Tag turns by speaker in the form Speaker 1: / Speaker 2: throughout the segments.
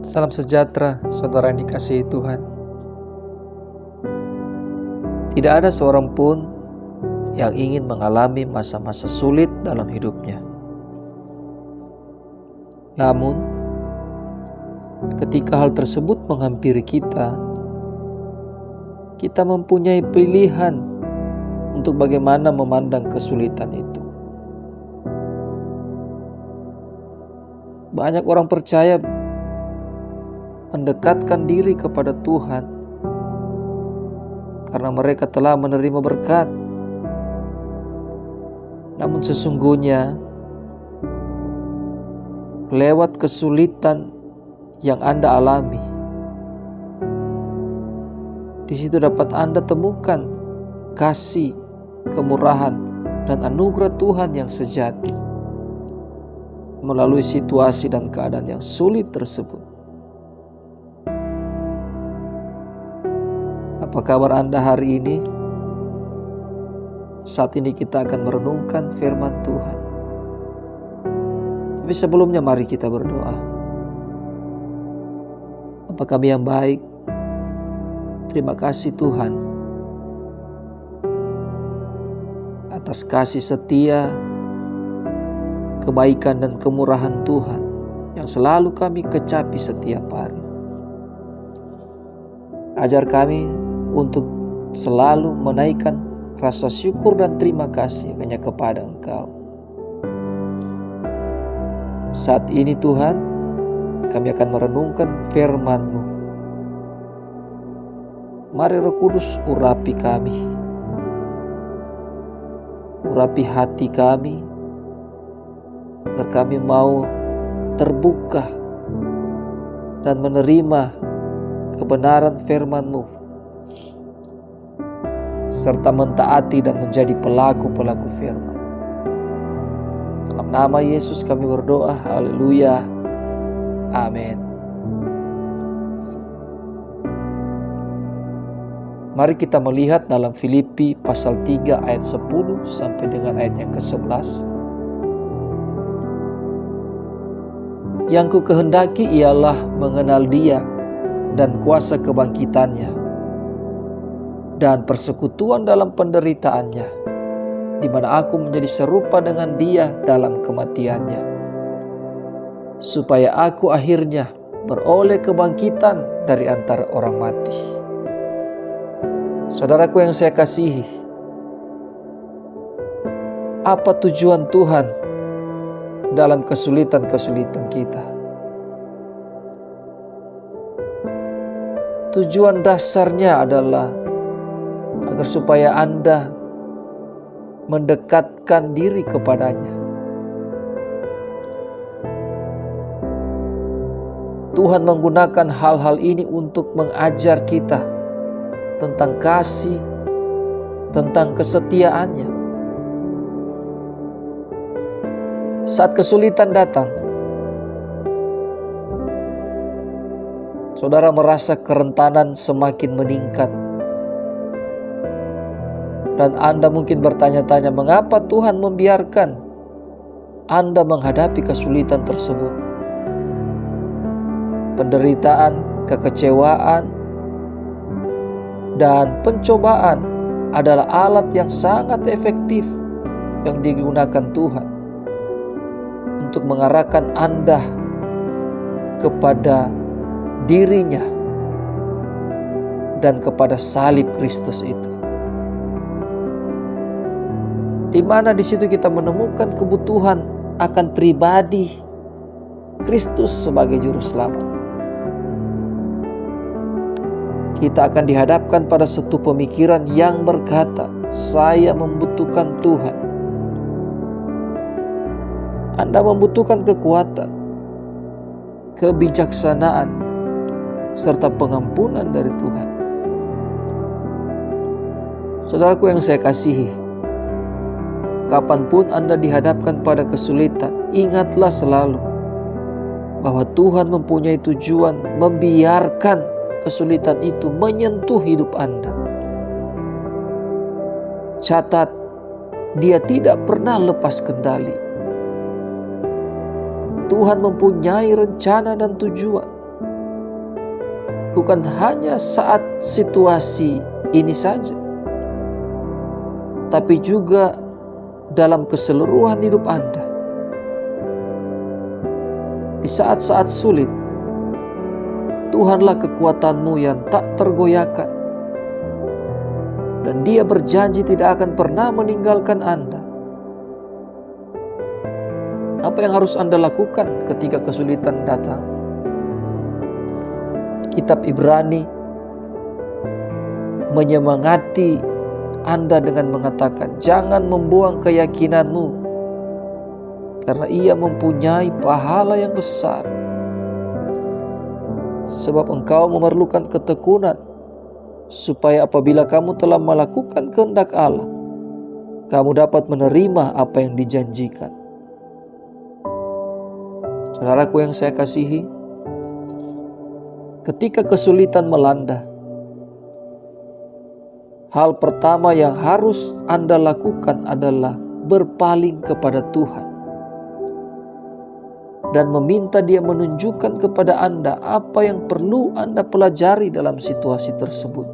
Speaker 1: Salam sejahtera, saudara yang dikasihi Tuhan. Tidak ada seorang pun yang ingin mengalami masa-masa sulit dalam hidupnya. Namun, ketika hal tersebut menghampiri kita mempunyai pilihan untuk bagaimana memandang kesulitan itu. Banyak orang percaya mendekatkan diri kepada Tuhan karena mereka telah menerima berkat. Namun sesungguhnya lewat kesulitan yang Anda alami, di situ dapat Anda temukan kasih, kemurahan, dan anugerah Tuhan yang sejati melalui situasi dan keadaan yang sulit tersebut. Apa kabar Anda hari ini? Saat ini kita akan merenungkan firman Tuhan. Tapi sebelumnya mari kita berdoa. Bapa kami yang baik, terima kasih Tuhan atas kasih setia, kebaikan dan kemurahan Tuhan yang selalu kami kecapi setiap hari. Ajar kami untuk selalu menaikkan rasa syukur dan terima kasih hanya kepada Engkau. Saat ini Tuhan, kami akan merenungkan firman-Mu. Mari Roh Kudus urapi kami, urapi hati kami, agar kami mau terbuka dan menerima kebenaran firman-Mu, serta mentaati dan menjadi pelaku-pelaku firman. Dalam nama Yesus kami berdoa, haleluya, amin. Mari kita melihat dalam Filipi pasal 3 ayat 10 sampai dengan ayat yang ke-11. Yang ku kehendaki ialah mengenal Dia dan kuasa kebangkitannya dan persekutuan dalam penderitaannya, di mana aku menjadi serupa dengan Dia dalam kematiannya, supaya aku akhirnya beroleh kebangkitan dari antara orang mati. Saudaraku yang saya kasihi, apa tujuan Tuhan dalam kesulitan-kesulitan kita? Tujuan dasarnya adalah agar supaya Anda mendekatkan diri kepadanya. Tuhan menggunakan hal-hal ini untuk mengajar kita tentang kasih, tentang kesetiaannya. Saat kesulitan datang, saudara merasa kerentanan semakin meningkat. Dan Anda mungkin bertanya-tanya, mengapa Tuhan membiarkan Anda menghadapi kesulitan tersebut? Penderitaan, kekecewaan, dan pencobaan adalah alat yang sangat efektif yang digunakan Tuhan untuk mengarahkan Anda kepada dirinya dan kepada salib Kristus itu, di mana di situ kita menemukan kebutuhan akan pribadi Kristus sebagai juru selamat. Kita akan dihadapkan pada satu pemikiran yang berkata, saya membutuhkan Tuhan. Anda membutuhkan kekuatan, kebijaksanaan, serta pengampunan dari Tuhan. Saudaraku yang saya kasihi, kapanpun Anda dihadapkan pada kesulitan, ingatlah selalu bahwa Tuhan mempunyai tujuan membiarkan kesulitan itu menyentuh hidup Anda. Catat, Dia tidak pernah lepas kendali. Tuhan mempunyai rencana dan tujuan bukan hanya saat situasi ini saja, tapi juga dalam keseluruhan hidup Anda. Di saat-saat sulit, Tuhanlah kekuatanmu yang tak tergoyahkan. Dan Dia berjanji tidak akan pernah meninggalkan Anda. Apa yang harus Anda lakukan ketika kesulitan datang? Kitab Ibrani menyemangati Anda dengan mengatakan, jangan membuang keyakinanmu, karena ia mempunyai pahala yang besar. Sebab engkau memerlukan ketekunan, supaya apabila kamu telah melakukan kehendak Allah, kamu dapat menerima apa yang dijanjikan. Saudaraku yang saya kasihi, ketika kesulitan melanda, hal pertama yang harus Anda lakukan adalah berpaling kepada Tuhan dan meminta Dia menunjukkan kepada Anda apa yang perlu Anda pelajari dalam situasi tersebut.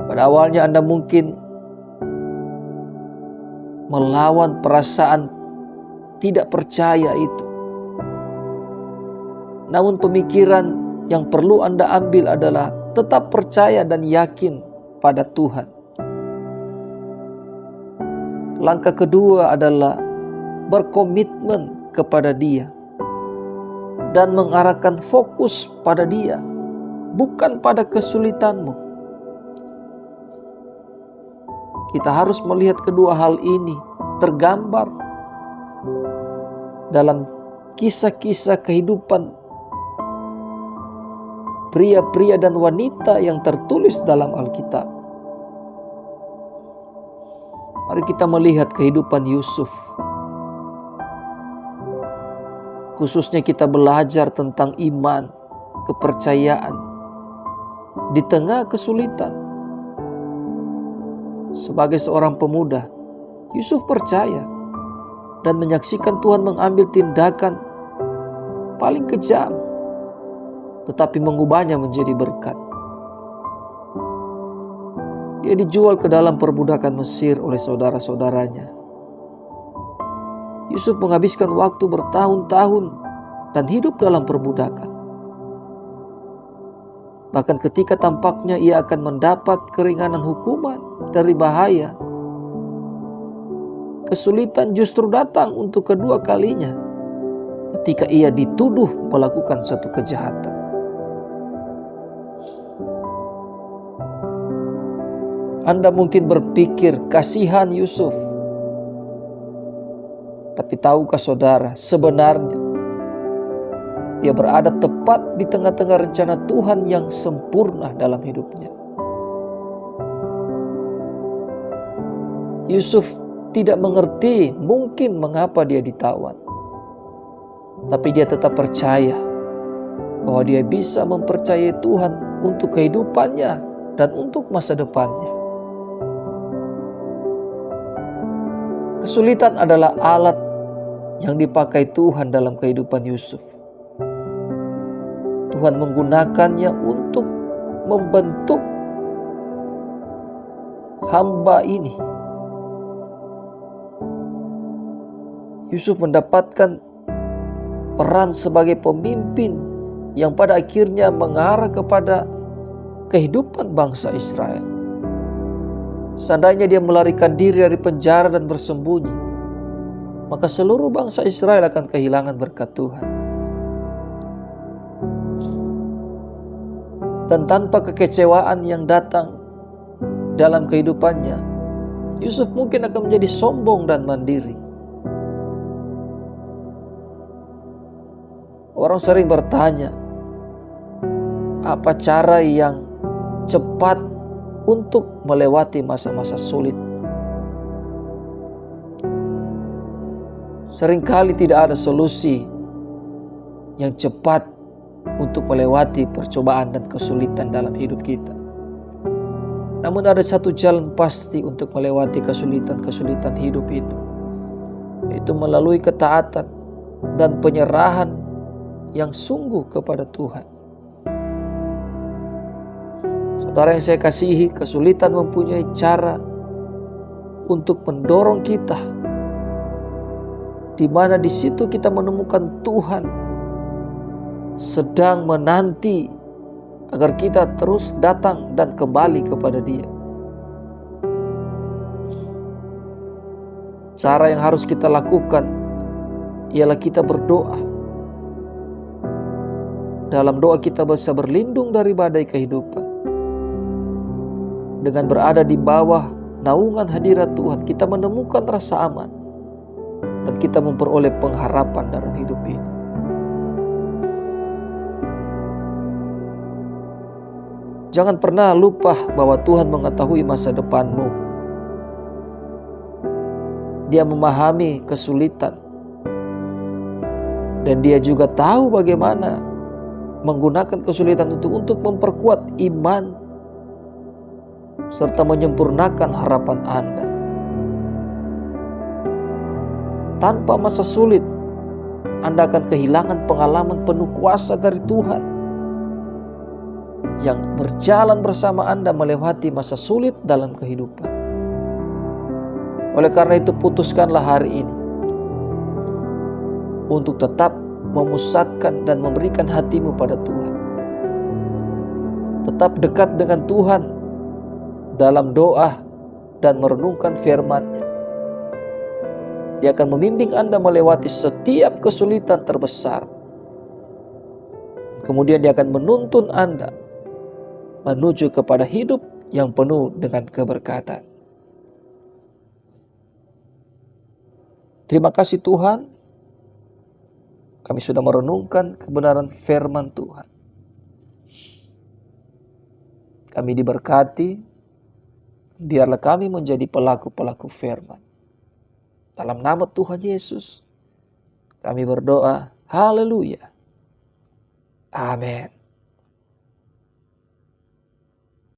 Speaker 1: Pada awalnya Anda mungkin melawan perasaan tidak percaya itu. Namun pemikiran yang perlu Anda ambil adalah tetap percaya dan yakin pada Tuhan. Langkah kedua adalah berkomitmen kepada Dia dan mengarahkan fokus pada Dia, bukan pada kesulitanmu. Kita harus melihat kedua hal ini tergambar dalam kisah-kisah kehidupan pria-pria dan wanita yang tertulis dalam Alkitab. Mari kita melihat kehidupan Yusuf. Khususnya kita belajar tentang iman, kepercayaan di tengah kesulitan. Sebagai seorang pemuda, Yusuf percaya dan menyaksikan Tuhan mengambil tindakan paling kejam, tetapi mengubahnya menjadi berkat. Dia dijual ke dalam perbudakan Mesir oleh saudara-saudaranya. Yusuf menghabiskan waktu bertahun-tahun dan hidup dalam perbudakan. Bahkan ketika tampaknya ia akan mendapat keringanan hukuman dari bahaya, kesulitan justru datang untuk kedua kalinya ketika ia dituduh melakukan suatu kejahatan. Anda mungkin berpikir kasihan Yusuf. Tapi tahukah saudara, sebenarnya dia berada tepat di tengah-tengah rencana Tuhan yang sempurna dalam hidupnya. Yusuf tidak mengerti mungkin mengapa dia ditawan. Tapi dia tetap percaya bahwa dia bisa mempercayai Tuhan untuk kehidupannya dan untuk masa depannya. Kesulitan adalah alat yang dipakai Tuhan dalam kehidupan Yusuf. Tuhan menggunakannya untuk membentuk hamba ini. Yusuf mendapatkan peran sebagai pemimpin yang pada akhirnya mengarah kepada kehidupan bangsa Israel. Seandainya dia melarikan diri dari penjara dan bersembunyi, maka seluruh bangsa Israel akan kehilangan berkat Tuhan. Dan tanpa kekecewaan yang datang dalam kehidupannya, Yusuf mungkin akan menjadi sombong dan mandiri. Orang sering bertanya, apa cara yang cepat untuk melewati masa-masa sulit? Seringkali tidak ada solusi yang cepat untuk melewati percobaan dan kesulitan dalam hidup kita. Namun ada satu jalan pasti untuk melewati kesulitan-kesulitan hidup itu, yaitu melalui ketaatan dan penyerahan yang sungguh kepada Tuhan. Saudara yang saya kasihi, kesulitan mempunyai cara untuk mendorong kita, di mana di situ kita menemukan Tuhan sedang menanti agar kita terus datang dan kembali kepada Dia. Cara yang harus kita lakukan ialah kita berdoa. Dalam doa kita bisa berlindung dari badai kehidupan. Dengan berada di bawah naungan hadirat Tuhan, kita menemukan rasa aman dan kita memperoleh pengharapan dalam hidup ini. Jangan pernah lupa bahwa Tuhan mengetahui masa depanmu. Dia memahami kesulitan dan Dia juga tahu bagaimana menggunakan kesulitan itu untuk memperkuat iman serta menyempurnakan harapan Anda. Tanpa masa sulit, Anda akan kehilangan pengalaman penuh kuasa dari Tuhan yang berjalan bersama Anda melewati masa sulit dalam kehidupan. Oleh karena itu, putuskanlah hari ini untuk tetap memusatkan dan memberikan hatimu pada Tuhan. Tetap dekat dengan Tuhan dalam doa dan merenungkan firman-Nya. Dia akan membimbing Anda melewati setiap kesulitan terbesar. Kemudian Dia akan menuntun Anda menuju kepada hidup yang penuh dengan keberkatan. Terima kasih Tuhan, kami sudah merenungkan kebenaran firman Tuhan. Kami diberkati, biarlah kami menjadi pelaku-pelaku firman. Dalam nama Tuhan Yesus, kami berdoa, haleluya. Amin.